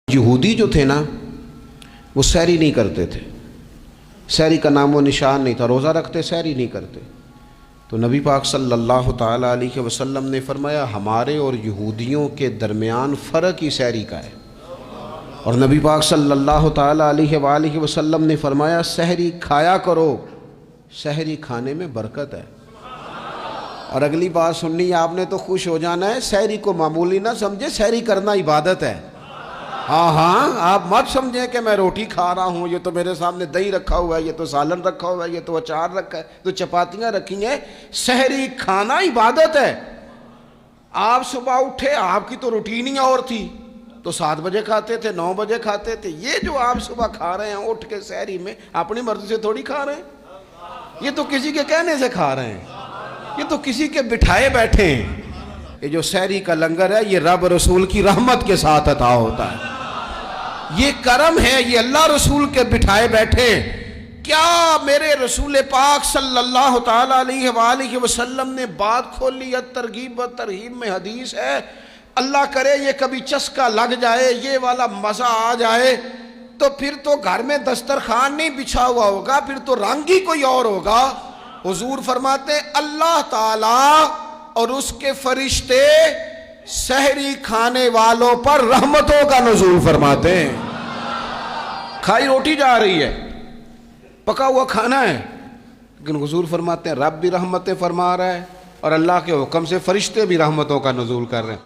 یہودی جو تھے نا وہ سحری نہیں کرتے تھے، سحری کا نام و نشان نہیں تھا، روزہ رکھتے سحری نہیں کرتے۔ تو نبی پاک صلی اللہ تعالیٰ علیہ وسلم نے فرمایا ہمارے اور یہودیوں کے درمیان فرق ہی سحری کا ہے، اور نبی پاک صلی اللہ تعالیٰ علیہ وآلہ وسلم نے فرمایا سحری کھایا کرو، سحری کھانے میں برکت ہے۔ اور اگلی بات سننی آپ نے تو خوش ہو جانا ہے، سحری کو معمولی نہ سمجھے، سحری کرنا عبادت ہے۔ ہاں آپ مت سمجھیں کہ میں روٹی کھا رہا ہوں، یہ تو میرے سامنے دہی رکھا ہوا ہے، یہ تو سالن رکھا ہوا ہے، یہ تو اچار رکھا ہے، تو چپاتیاں رکھی ہیں۔ سحری کھانا عبادت ہے۔ آپ صبح اٹھے، آپ کی تو روٹین ہی اور تھی، تو 7 بجے کھاتے تھے، 9 بجے کھاتے تھے۔ یہ جو آپ صبح کھا رہے ہیں اٹھ کے سحری میں، اپنی مرضی سے تھوڑی کھا رہے ہیں، یہ تو کسی کے کہنے سے کھا رہے ہیں، یہ تو کسی کے بٹھائے بیٹھے ہیں۔ یہ جو سحری کا لنگر ہے یہ رب رسول کی رحمت کے ساتھ عطا ہوتا ہے، یہ کرم ہے، یہ اللہ رسول کے بٹھائے بیٹھے۔ کیا میرے رسول پاک صلی اللہ تعالیٰ علیہ وآلہ وسلم نے بات کھولی ہے، ترغیب و ترہیب میں حدیث ہے، اللہ کرے یہ کبھی چسکا لگ جائے، یہ والا مزہ آ جائے، تو پھر تو گھر میں دسترخوان نہیں بچھا ہوا ہوگا، پھر تو رنگ ہی کوئی اور ہوگا۔ حضور فرماتے ہیں اللہ تعالیٰ اور اس کے فرشتے سحری کھانے والوں پر رحمتوں کا نزول فرماتے ہیں۔ کھائی روٹی جا رہی ہے، پکا ہوا کھانا ہے، لیکن حضور فرماتے ہیں رب بھی رحمتیں فرما رہا ہے، اور اللہ کے حکم سے فرشتے بھی رحمتوں کا نزول کر رہے ہیں۔